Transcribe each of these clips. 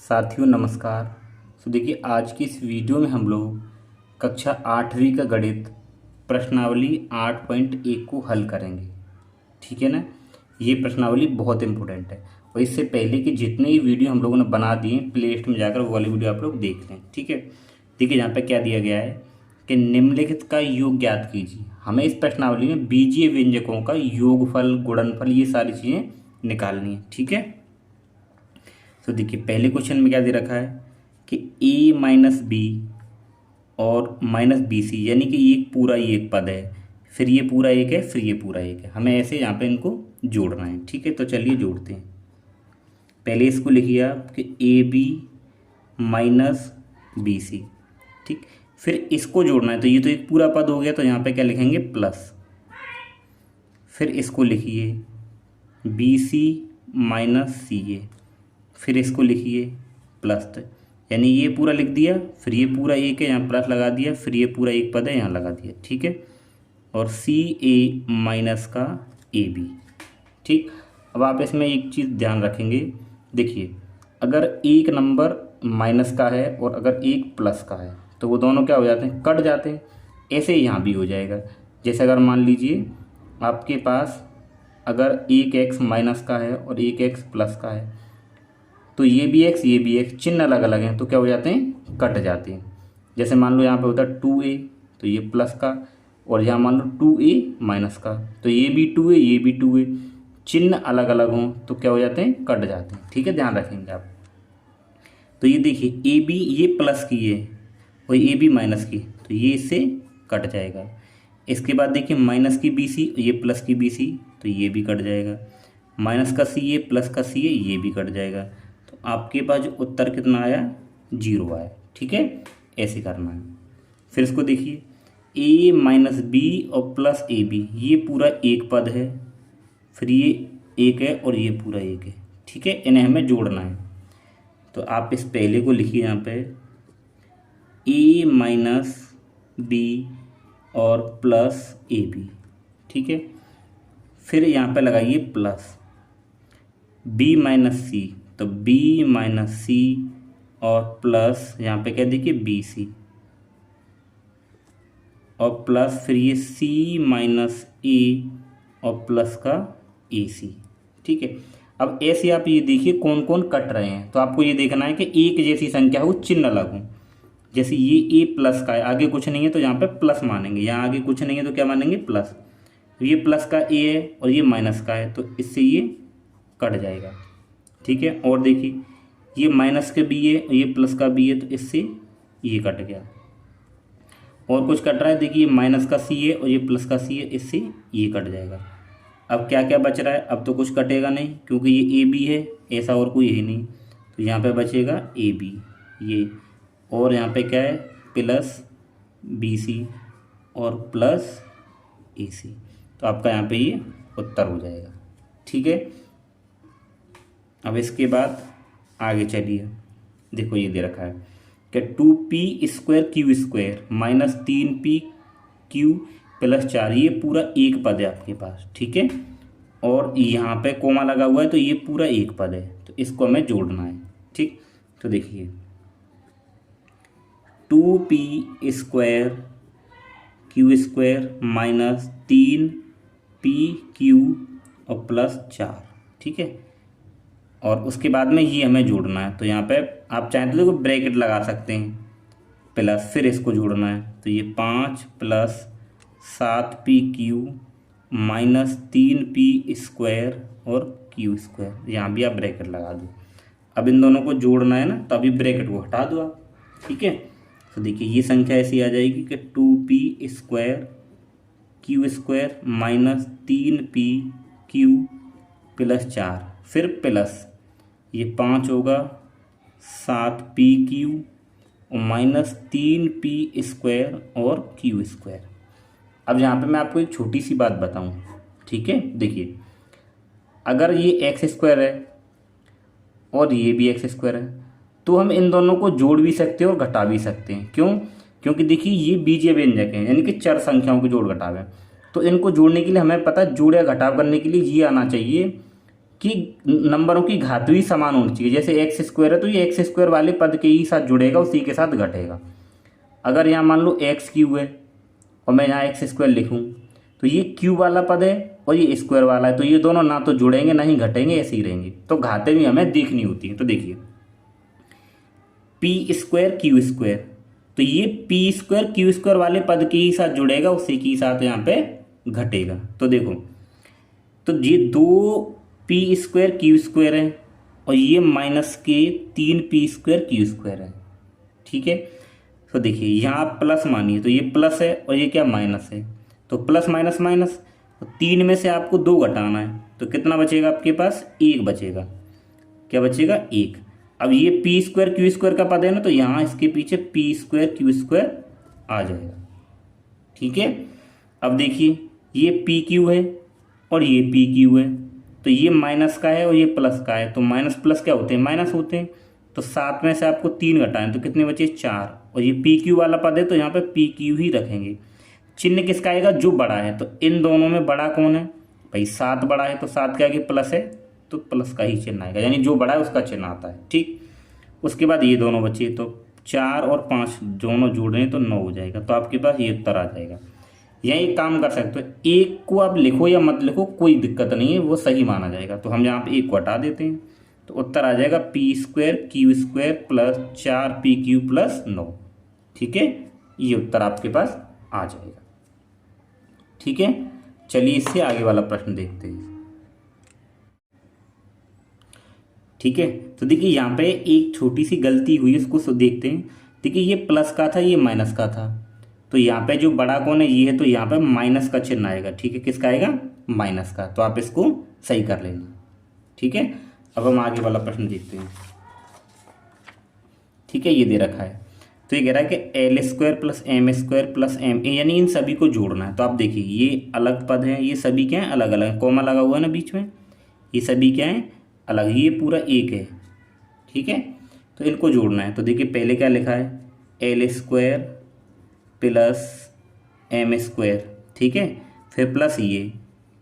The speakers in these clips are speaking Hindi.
साथियों नमस्कार। देखिए आज की इस वीडियो में हम लोग कक्षा 8वीं का गणित प्रश्नावली 8.1 को हल करेंगे। ठीक है ना। ये प्रश्नावली बहुत इंपॉर्टेंट है और इससे पहले कि जितने ही वीडियो हम लोगों ने बना दिए प्ले लिस्ट में जाकर वो वाली वीडियो आप लोग देख लें। ठीक है। देखिए यहाँ पे क्या दिया गया है कि निम्नलिखित का योग ज्ञात कीजिए। हमें इस प्रश्नावली में बीजीय व्यंजकों का योगफल गुणनफल ये सारी चीज़ें निकालनी है। ठीक है। तो देखिए पहले क्वेश्चन में क्या दे रखा है कि a माइनस बी और माइनस बी सी, यानी कि ये पूरा ही एक पद है, फिर ये पूरा एक है, फिर ये पूरा एक है। हमें ऐसे यहाँ पे इनको जोड़ना है। ठीक है। तो चलिए जोड़ते हैं। पहले इसको लिखिए आप कि A B minus B C. ठीक। फिर इसको जोड़ना है तो ये तो एक पूरा पद हो गया, तो यहाँ पे क्या लिखेंगे प्लस। फिर इसको लिखिए बी सी माइनस सी ए। फिर इसको लिखिए प्लस, तो यानी ये पूरा लिख दिया, फिर ये पूरा एक है यहाँ प्लस लगा दिया, फिर ये पूरा एक पद है यहाँ लगा दिया। ठीक है। और सी ए माइनस का ए बी। ठीक। अब आप इसमें एक चीज़ ध्यान रखेंगे। देखिए अगर एक नंबर माइनस का है और अगर एक प्लस का है तो वो दोनों क्या हो जाते हैं, कट जाते हैं। ऐसे ही यहाँ भी हो जाएगा। जैसे अगर मान लीजिए आपके पास अगर एक एक्स माइनस का है और एक एक्स प्लस का है तो ये भी एक्स चिन्ह अलग अलग हैं तो क्या हो जाते हैं, कट जाते हैं। जैसे मान लो यहाँ पे होता है 2a तो ये प्लस का, और यहाँ मान लो 2a माइनस का तो ये भी 2a ये भी 2a, चिन्ह अलग अलग हों तो क्या हो जाते हैं, कट जाते हैं। ठीक है, ध्यान रखेंगे आप। तो ये देखिए ए बी ये प्लस की है और ए बी माइनस की, तो ये इससे कट जाएगा। इसके बाद देखिए माइनस की बी सी, ये प्लस की बी सी, तो ये भी कट जाएगा। माइनस का सी ए प्लस का सी ए, ये भी कट जाएगा। तो आपके पास जो उत्तर कितना आया, 0 आया। ठीक है, ऐसे करना है। फिर इसको देखिए ए माइनस बी और प्लस ए बी, ये पूरा एक पद है, फिर ये एक है और ये पूरा एक है। ठीक है, इन्हें हमें जोड़ना है। तो आप इस पहले को लिखिए यहाँ पे ए माइनस बी और प्लस ए बी। ठीक है, फिर यहाँ पे लगाइए प्लस बी माइनस सी, तो बी माइनस सी और प्लस यहाँ पे क्या देखिए बी सी और प्लस फिर ये सी माइनस ए और प्लस का ए सी। ठीक है, अब ऐसे आप ये देखिए कौन कौन कट रहे हैं। तो आपको ये देखना है कि एक जैसी संख्या हो, चिन्ह अलग हो। जैसे ये ए प्लस का है, आगे कुछ नहीं है तो यहाँ पे प्लस मानेंगे, यहाँ आगे कुछ नहीं है तो क्या मानेंगे, प्लस। तो ये प्लस का ए है और ये माइनस का है तो इससे ये कट जाएगा। ठीक है, और देखिए ये माइनस का बी है और ये प्लस का बी है तो इससे ये कट गया। और कुछ कट रहा है, देखिए माइनस का सी है और ये प्लस का सी है, इससे ये कट जाएगा। अब क्या क्या बच रहा है, अब तो कुछ कटेगा नहीं क्योंकि ये ए बी है, ऐसा और कोई है नहीं। तो यहाँ पे बचेगा ए बी ये, और यहाँ पे क्या है प्लस बी सी और प्लस ए सी। तो आपका यहाँ पे ये उत्तर हो जाएगा। ठीक है, अब इसके बाद आगे चलिए। देखो ये दे रखा है कि 2p² q² minus 3p q plus 4, ये पूरा एक पद है आपके पास। ठीक है, और यहाँ पे कोमा लगा हुआ है तो ये पूरा एक पद है, तो इसको हमें जोड़ना है। ठीक, तो देखिए 2p² q² माइनस 3pq और प्लस 4। ठीक है, और उसके बाद में ये हमें जोड़ना है। तो यहाँ पे आप चाहें तो देखो ब्रैकेट लगा सकते हैं, प्लस फिर इसको जोड़ना है। तो ये 5 प्लस 7pq माइनस 3p² और q², यहाँ भी आप ब्रैकेट लगा दो। अब इन दोनों को जोड़ना है ना, तो अभी ब्रैकेट को हटा दो आप। ठीक है, तो देखिए ये संख्या ऐसी आ जाएगी कि 2p² q² minus 3pq plus 4, फिर प्लस ये 5 होगा 7pq और माइनस 3p² और q²। अब यहाँ पे मैं आपको एक छोटी सी बात बताऊँ। ठीक है, देखिए अगर ये x² है और ये भी x² है तो हम इन दोनों को जोड़ भी सकते हैं और घटा भी सकते हैं। क्यों? क्योंकि देखिए ये बीजीय व्यंजक हैं, यानी कि चर संख्याओं के जोड़ घटाव है। तो इनको जोड़ने के लिए हमें पता है, जोड़ या घटाव करने के लिए ये आना चाहिए कि नंबरों की घात भी समान होनी चाहिए। जैसे एक्स स्क्वायर है तो ये एक्स स्क्वायर वाले पद के ही साथ जुड़ेगा, उसी के साथ घटेगा। अगर यहाँ मान लो एक्स क्यू है और मैं यहाँ एक्स स्क्वायर लिखूँ, तो ये क्यू वाला पद है और ये स्क्वायर वाला है, तो ये दोनों ना तो जुड़ेंगे ना ही घटेंगे, ऐसे ही रहेंगे। तो घातें भी हमें देखनी होती है। तो देखिए पी स्क्वायर क्यू स्क्वायर, तो ये पी स्क्वायर क्यू स्क्वायर वाले पद के ही साथ जुड़ेगा, उसी के साथ यहाँ पे घटेगा। तो देखो, तो ये 2p² क्यू स्क्वायर है और ये माइनस के 3p² क्यू स्क्वायर है। ठीक है, तो देखिए यहाँ आप प्लस मानिए, तो ये प्लस है और ये क्या माइनस है, तो प्लस माइनस माइनस, तो 3 में से आपको 2 घटाना है, तो कितना बचेगा आपके पास, 1 बचेगा। क्या बचेगा, 1। अब ये p² क्यू स्क्वायर का पद है ना, तो यहाँ इसके पीछे p² क्यू स्क्वायर आ जाएगा। ठीक है, अब देखिए ये पी क्यू है और ये पी क्यू है, तो ये माइनस का है और ये प्लस का है, तो माइनस प्लस क्या होते हैं, माइनस होते हैं। तो 7 में से आपको 3 घटाएं तो कितने बचे, 4। और ये पी क्यू वाला पद है तो यहाँ पे पी क्यू ही रखेंगे। चिन्ह किसका आएगा, जो बड़ा है, तो इन दोनों में बड़ा कौन है भाई, 7 बड़ा है, तो 7 के आगे प्लस है तो प्लस का ही चिन्ह आएगा, यानी जो बड़ा है उसका चिन्ह आता है। ठीक, उसके बाद ये दोनों बचे, तो 4 और 5 दोनों जोड़ रहे हैं तो 9 हो जाएगा, तो आपके पास ये उत्तर आ जाएगा। या एक काम कर सकते हो, एक को आप लिखो या मत लिखो कोई दिक्कत नहीं है, वो सही माना जाएगा। तो हम यहाँ पे एक को हटा देते हैं, तो उत्तर आ जाएगा p² Q square plus 4pq plus 9। ठीक है, ये उत्तर आपके पास आ जाएगा। ठीक है, चलिए इससे आगे वाला प्रश्न देखते हैं। ठीक है, तो देखिए यहाँ पे एक छोटी सी गलती हुई, उसको देखते हैं। देखिए ये प्लस का था, ये माइनस का था, तो यहाँ पे जो बड़ा कौन है, ये है, तो यहाँ पे माइनस का चिन्ह आएगा। ठीक है, किसका आएगा, माइनस का, तो आप इसको सही कर लेना। ठीक है, अब हम आगे वाला प्रश्न देखते हैं। ठीक है, ये दे रखा है, तो ये कह रहा है कि l² plus m² plus m, यानी इन सभी को जोड़ना है। तो आप देखिए ये अलग पद हैं, ये सभी क्या हैं, अलग अलग, कॉमा लगा हुआ है ना बीच में, ये सभी क्या हैं, अलग, ये पूरा एक है। ठीक है, तो इनको जोड़ना है। तो देखिए पहले क्या लिखा है, l² प्लस m²। ठीक है, फिर प्लस ये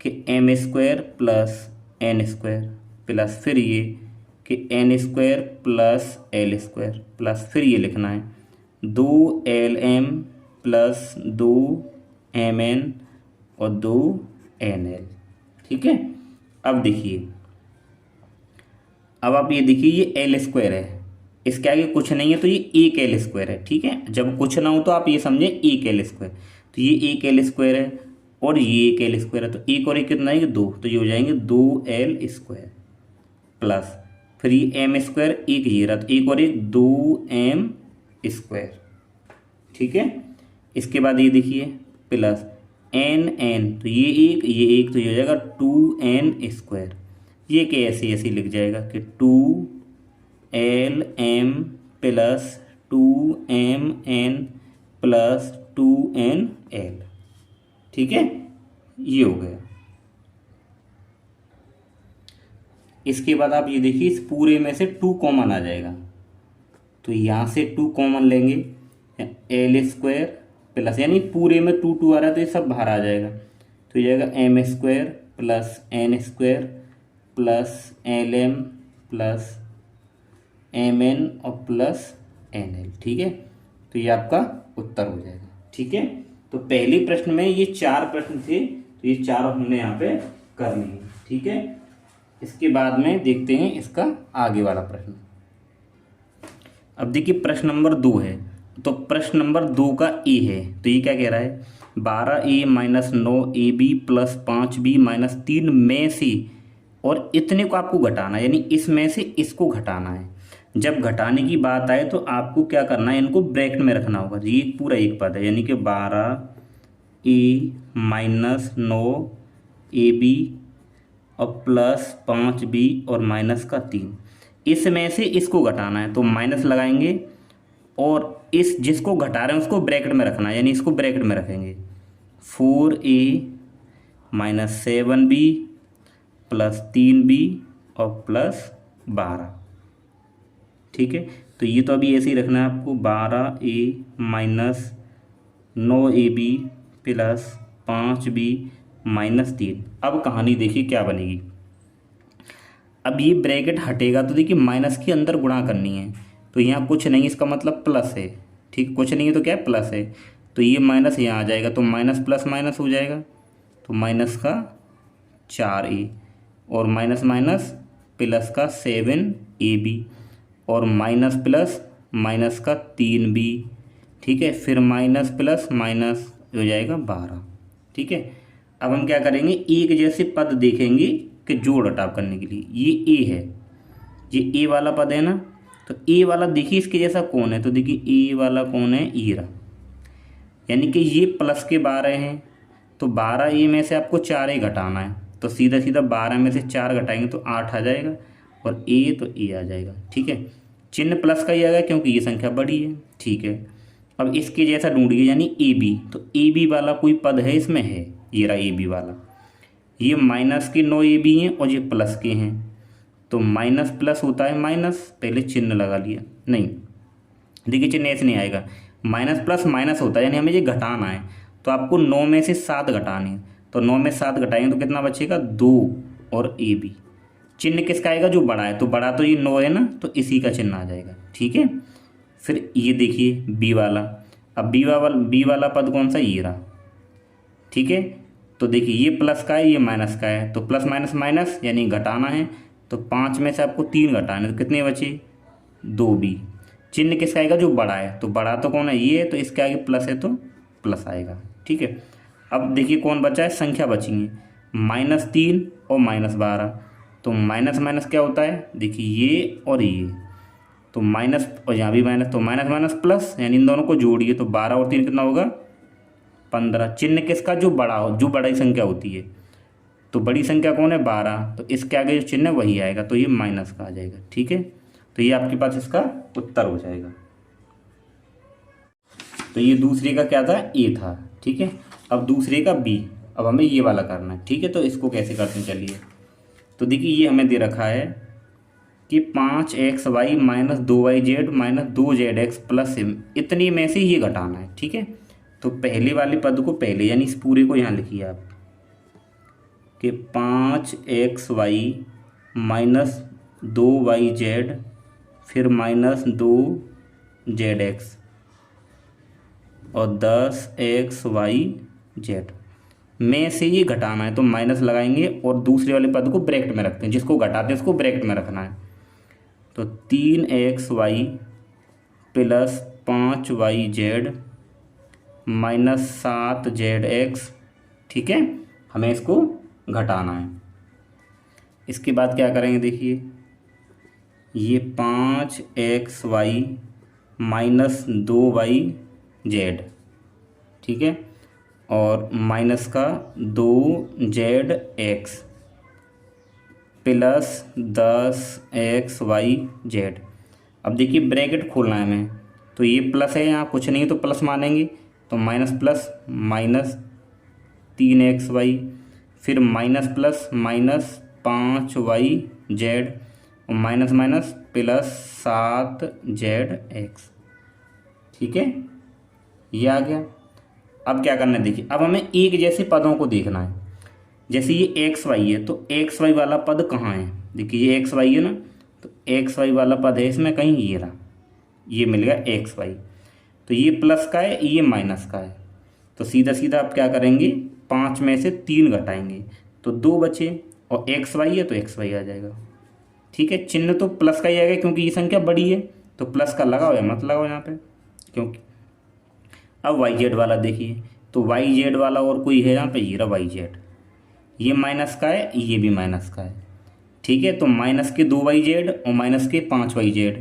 कि m² प्लस n² प्लस फिर ये कि n² प्लस l² प्लस फिर ये लिखना है 2lm प्लस 2mn और 2nl। ठीक है, अब देखिए, अब आप ये देखिए ये l² है, इसके आगे कुछ नहीं है, तो ये एक l² है। ठीक है, जब कुछ ना हो तो आप ये समझे एक l², तो ये एक l² है और ये एक l² है, तो एक और एक कितना है, 2, तो ये हो जाएंगे 2l² प्लस फिर ये m², एक ये रहा, तो एक और एक 2m²। ठीक है, इसके बाद ये देखिए प्लस n, तो ये एक, तो ये हो जाएगा 2n²। ये कि ऐसे ऐसे लिख जाएगा कि 2lm plus 2mn plus 2nl। ठीक है, ये हो गया। इसके बाद आप ये देखिए इस पूरे में से 2 कॉमन आ जाएगा, तो यहाँ से 2 कॉमन लेंगे, l² प्लस, यानी पूरे में 2 2 आ रहा है तो ये सब बाहर आ जाएगा, तो ये जाएगा m² plus n² plus lm plus mn और प्लस nl। ठीक है, तो ये आपका उत्तर हो जाएगा। ठीक है, तो पहले प्रश्न में ये 4 प्रश्न थे, तो ये 4 हमने यहाँ पे कर लिए। ठीक है, इसके बाद में देखते हैं इसका आगे वाला प्रश्न। अब देखिए प्रश्न नंबर 2 है, तो प्रश्न नंबर 2 का ए है, तो ये क्या कह रहा है, 12a minus 9ab plus 5b minus 3 में से, और इतने को आपको घटाना है, यानी इसमें से इसको घटाना है। जब घटाने की बात आए तो आपको क्या करना है, इनको ब्रैकेट में रखना होगा। ये पूरा एक पद है, यानी कि 12a माइनस 9ab और प्लस 5b और माइनस का 3, इसमें से इसको घटाना है, तो माइनस लगाएंगे और इस जिसको घटा रहे हैं उसको ब्रैकेट में रखना है, यानी इसको ब्रैकेट में रखेंगे। 4a minus 7b plus 3b और प्लस 12। ठीक है, तो ये तो अभी ऐसे ही रखना है आपको, 12a minus 9ab plus 5b minus 3। अब कहानी देखिए क्या बनेगी। अब ये ब्रैकेट हटेगा तो देखिए माइनस के अंदर गुणा करनी है, तो यहाँ कुछ नहीं, इसका मतलब प्लस है। ठीक, कुछ नहीं है तो क्या है, प्लस है। तो ये माइनस यहाँ आ जाएगा, तो माइनस प्लस माइनस हो जाएगा, तो माइनस का 4a और माइनस माइनस प्लस का 7ab और माइनस प्लस माइनस का 3b। ठीक है, फिर माइनस प्लस माइनस हो जाएगा 12। ठीक है, अब हम क्या करेंगे, एक जैसे पद देखेंगे कि जोड़ घटाव करने के लिए। ये a है, ये a वाला पद है ना, तो a वाला देखिए इसके जैसा कौन है, तो देखिए a वाला कौन है, ये रहा। यानी कि ये प्लस के 12 हैं, तो 12a में से आपको 4 ही घटाना है, तो सीधा सीधा 12 में से 4 घटाएंगे तो 8 आ जाएगा, और a तो a आ जाएगा। ठीक है, चिन्ह प्लस का ही आ गया क्योंकि ये संख्या बड़ी है। ठीक है, अब इसके जैसा ढूंढिए, यानी ए बी, तो ए बी वाला कोई पद है इसमें, है, ये रहा ए बी वाला। ये माइनस के 9 ए बी हैं और ये प्लस के हैं, तो माइनस प्लस होता है माइनस, पहले चिन्ह लगा लिया, नहीं देखिए चिन्ह ऐसे नहीं आएगा, माइनस प्लस माइनस होता है, यानी हमें ये घटाना है, तो आपको 9 में से 7 घटाने हैं, तो 9 में 7 घटाएंगे तो कितना बचेगा, 2 और ए बी। चिन्ह किसका आएगा, जो बड़ा है, तो बड़ा तो ये 9 है ना, तो इसी का चिन्ह आ जाएगा। ठीक है, फिर ये देखिए बी वाला, अब बी वाला पद कौन सा, ये रहा। ठीक है, तो देखिए ये प्लस का है, ये माइनस का है, तो प्लस माइनस माइनस यानी घटाना है, तो 5 में से आपको 3 घटाने, तो कितने बचे, 2b। चिन्ह किसका आएगा, जो बड़ा है, तो बड़ा तो कौन है, ये है, तो इसके आगे प्लस है तो प्लस आएगा। ठीक है, अब देखिए कौन बचा है, संख्या बची है, -3 और -12, तो माइनस माइनस क्या होता है, देखिए ये और ये, तो माइनस और यहाँ भी माइनस, तो माइनस माइनस प्लस, यानी इन दोनों को जोड़िए, तो 12 और 3 कितना होगा, 15। चिन्ह किसका, जो बड़ा हो, जो बड़ी संख्या होती है, तो बड़ी संख्या कौन है, 12, तो इसके आगे जो चिन्ह है वही आएगा, तो ये माइनस का आ जाएगा। ठीक है, तो ये आपके पास इसका उत्तर हो जाएगा। तो ये दूसरे का क्या था, ए था। ठीक है, अब दूसरे का बी, अब हमें ये वाला करना है। ठीक है, तो इसको कैसे करते हैं, चलिए, तो देखिए ये हमें दे रखा है कि 5xy - 2yz - 2zx plus m, इतनी में से ये घटाना है। ठीक है, तो पहले वाले पद को पहले, यानी इस पूरे को यहाँ लिखिए आप कि 5xy - 2yz फिर -2zx और 10xyz में से ये घटाना है, तो माइनस लगाएंगे और दूसरे वाले पद को ब्रैकेट में रखते हैं, जिसको घटाते हैं उसको ब्रैकेट में रखना है, तो 3xy plus 5yz minus 7zx। ठीक है, हमें इसको घटाना है। इसके बाद क्या करेंगे, देखिए ये 5xy माइनस 2yz, ठीक है, और माइनस का 2zx प्लस 10xyz। अब देखिए ब्रैकेट खोलना है हमें, तो ये प्लस है, यहाँ कुछ नहीं है तो प्लस मानेंगे, तो माइनस प्लस माइनस 3xy फिर माइनस प्लस माइनस 5yz और माइनस माइनस प्लस 7zx। ठीक है, ये आ गया। अब क्या करना है, देखिए अब हमें एक जैसे पदों को देखना है। जैसे ये एक्स वाई है, तो एक्स वाई वाला पद कहाँ है, देखिए ये एक्स वाई है ना, तो एक्स वाई वाला पद है इसमें कहीं, ये रहा, ये मिल गया एक्स वाई। तो ये प्लस का है, ये माइनस का है, तो सीधा सीधा आप क्या करेंगे, 5 में से 3 घटाएंगे तो 2 बचे, और एक्स वाई है तो एक्स वाई आ जाएगा। ठीक है, चिन्ह तो प्लस का ही आएगा क्योंकि ये संख्या बड़ी है, तो प्लस का लगाओ या मत लगाओ यहाँ पे, क्योंकि अब वाई जेड वाला देखिए, तो वाई जेड वाला और कोई है यहाँ पे, ये रहा वाई जेड, ये माइनस का है, ये भी माइनस का है। ठीक है, तो माइनस के 2yz और माइनस के 5yz,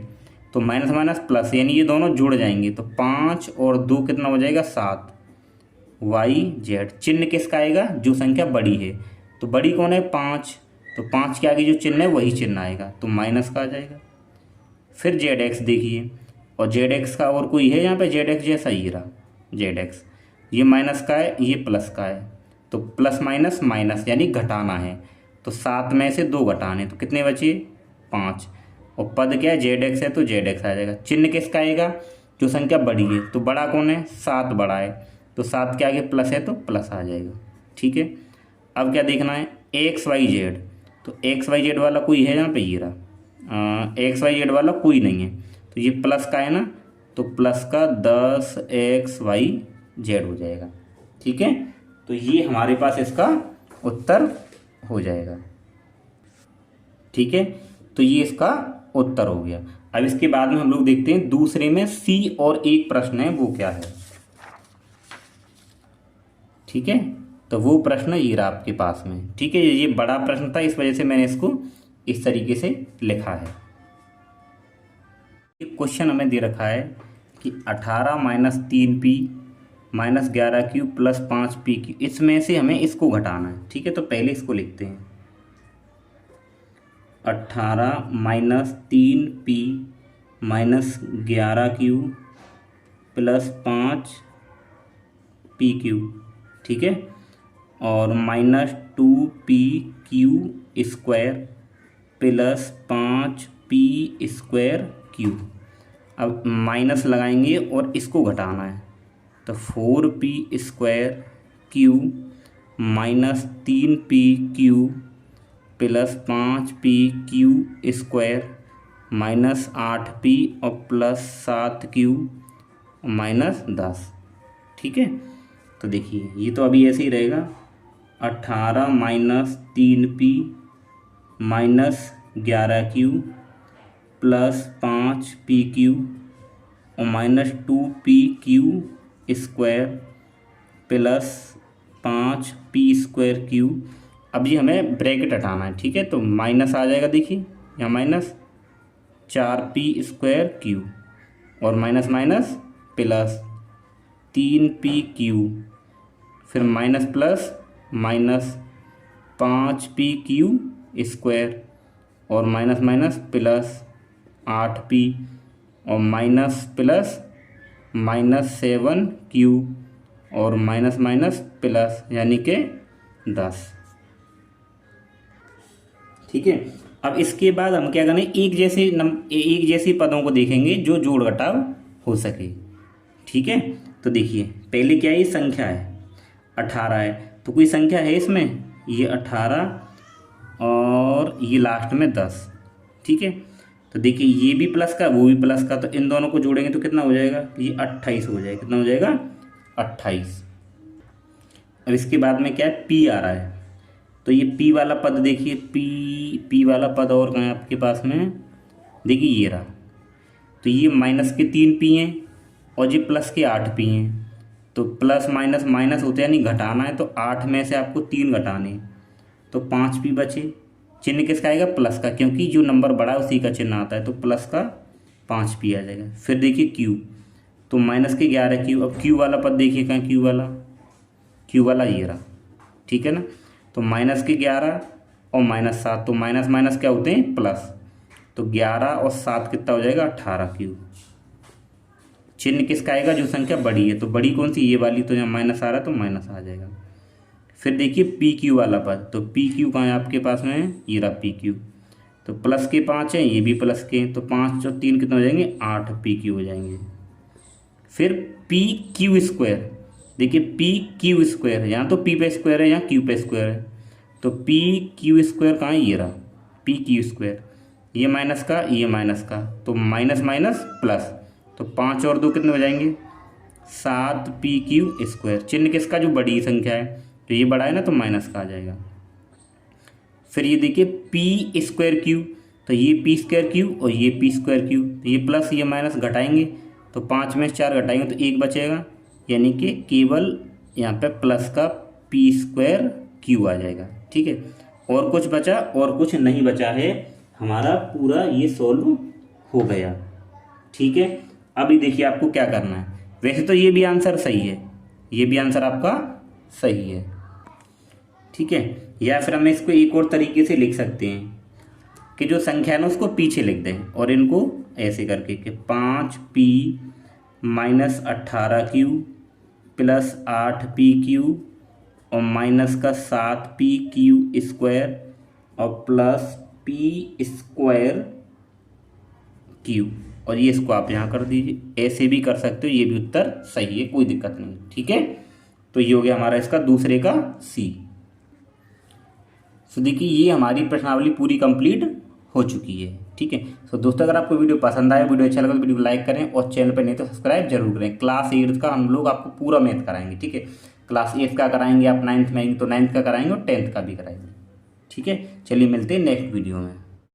तो माइनस माइनस प्लस, यानी ये दोनों जुड़ जाएंगे, तो 5 और 2 कितना हो जाएगा, 7yz। चिन्ह किसका आएगा, जो संख्या बड़ी है, तो बड़ी कौन है, 5, तो 5 के आगे जो चिन्ह है वही चिन्ह आएगा, तो माइनस का आ जाएगा। फिर zx देखिए, और zx का और कोई है यहाँ पे, zx जैसा ही रहा zx, ये माइनस का है, ये प्लस का है, तो प्लस माइनस माइनस यानी घटाना है, तो 7 में से 2 घटाने, तो कितने बचे, 5, और पद क्या है, zx है तो zx आ जाएगा। चिन्ह किसका आएगा, जो संख्या बड़ी है, तो बड़ा कौन है, 7 बड़ा है, तो 7 के आगे प्लस है तो प्लस आ जाएगा। ठीक है, अब क्या देखना है, एक्स वाई जेड, तो एक्स वाई जेड वाला कोई है यहाँ पे, ये रहा एक्स वाई जेड वाला कोई नहीं है, तो ये प्लस का है ना, तो प्लस का 10 XY Z हो जाएगा। ठीक है, तो ये हमारे पास इसका उत्तर हो जाएगा। ठीक है, तो ये इसका उत्तर हो गया। अब इसके बाद में हम लोग देखते हैं दूसरे में सी और एक प्रश्न है, वो क्या है। ठीक है, तो वो प्रश्न ये रहा आपके पास में। ठीक है, ये बड़ा प्रश्न था, इस वजह से मैंने इसको इस तरीके से लिखा है। क्वेश्चन हमें दे रखा है कि 18 - 3P - 11Q + 5PQ, इसमें से हमें इसको घटाना है। ठीक है, तो पहले इसको लिखते हैं। 18 - 3P - 11Q + 5PQ। ठीक है, और -2PQ² + 5P²Q। अब माइनस लगाएंगे और इसको घटाना है, तो 4P² Q - 3PQ + 5PQ² -8P और +7Q -10। ठीक है, तो देखिए ये तो अभी ऐसे ही रहेगा। 18 - 3P - 11Q + 5PQ और -2PQ² + 5P²Q। अब ये हमें ब्रैकेट हटाना है। ठीक है, तो माइनस आ जाएगा, देखिए यहाँ माइनस 4P² और माइनस माइनस प्लस 3PQ, फिर माइनस प्लस माइनस 5PQ² और माइनस माइनस प्लस 8P और माइनस प्लस -7Q और माइनस माइनस प्लस यानी कि 10। ठीक है, अब इसके बाद हम क्या करें, एक जैसे पदों को देखेंगे जो जोड़ घटाव हो सके। ठीक है, तो देखिए पहले क्या है, ये संख्या है 18 है, तो कोई संख्या है इसमें, ये 18 और ये लास्ट में 10। ठीक है, तो देखिए ये भी प्लस का वो भी प्लस का, तो इन दोनों को जोड़ेंगे तो कितना हो जाएगा, ये 28 हो जाएगा। कितना हो जाएगा, 28। अब इसके बाद में क्या है, पी आ रहा है, तो ये पी वाला पद देखिए, पी वाला पद और कहाँ है आपके पास में, देखिए ये रहा। तो ये माइनस के 3P हैं और ये प्लस के 8P हैं, तो प्लस माइनस माइनस होते हैं, यानी घटाना है, तो 8 में से आपको 3 घटाने हैं, तो 5P बचे। चिन्ह किसका आएगा, प्लस का, क्योंकि जो नंबर बड़ा है उसी का चिन्ह आता है, तो प्लस का 5P आ जाएगा। फिर देखिए Q, तो माइनस के 11Q। अब Q वाला पद देखिए कहाँ, Q वाला ये रहा। ठीक है ना, तो माइनस के 11 और -7, तो माइनस माइनस क्या होते हैं, प्लस, तो 11 और 7 कितना हो जाएगा, 18Q। चिन्ह किसका आएगा, जो संख्या बड़ी है, तो बड़ी कौन सी, ये वाली, तो यहाँ माइनस आ रहा है तो माइनस आ जाएगा। फिर देखिए PQ वाला पद, तो PQ कहाँ है आपके पास में, ये रहा PQ, तो प्लस के 5 हैं, ये भी प्लस के हैं, तो 5 और 3 कितने हो जाएंगे, 8PQ हो जाएंगे। फिर PQ², देखिए PQ², यहाँ तो P पे स्क्वायर है, यहाँ Q पे स्क्वायर है, तो PQ² कहाँ है, ये रहा PQ², ये माइनस का ये माइनस का, तो माइनस माइनस प्लस, तो 5 और 2 कितने हो जाएंगे, 7PQ²। चिन्ह किसका, जो बड़ी संख्या है, तो ये बड़ा है ना, तो माइनस का आ जाएगा। फिर ये देखिए P²Q, तो ये P²Q और ये P²Q, तो ये प्लस ये माइनस घटाएंगे, तो 5 में 4 घटाएंगे तो 1 बचेगा, यानी कि केवल यहाँ पे प्लस का P²Q आ जाएगा। ठीक है, और कुछ बचा और कुछ नहीं बचा है, हमारा पूरा ये सॉल्व हो गया। ठीक है, अभी देखिए आपको क्या करना है। वैसे तो ये भी आंसर सही है, ये भी आंसर आपका सही है। ठीक है, या फिर हम इसको एक और तरीके से लिख सकते हैं कि जो संख्या है ना उसको पीछे लिख दें और इनको ऐसे करके कि 5P - 18Q + 8PQ और माइनस का 7PQ² और प्लस P²Q, और ये इसको आप यहाँ कर दीजिए, ऐसे भी कर सकते हो, ये भी उत्तर सही है, कोई दिक्कत नहीं। ठीक है, तो ये हो गया हमारा इसका दूसरे का सी। सो देखिए ये हमारी प्रश्नावली पूरी कंप्लीट हो चुकी है। ठीक है। सो दोस्तों अगर आपको वीडियो पसंद आए, वीडियो अच्छा लगा तो वीडियो को लाइक करें और चैनल पर नहीं तो सब्सक्राइब जरूर करें। क्लास 8 का हम लोग आपको पूरा मैथ कराएंगे। ठीक है। क्लास 8 का कराएंगे, आप 9th में आएंगे तो 9th का कराएंगे और 10th का भी कराएंगे। ठीक है। चलिए मिलते हैं नेक्स्ट वीडियो में।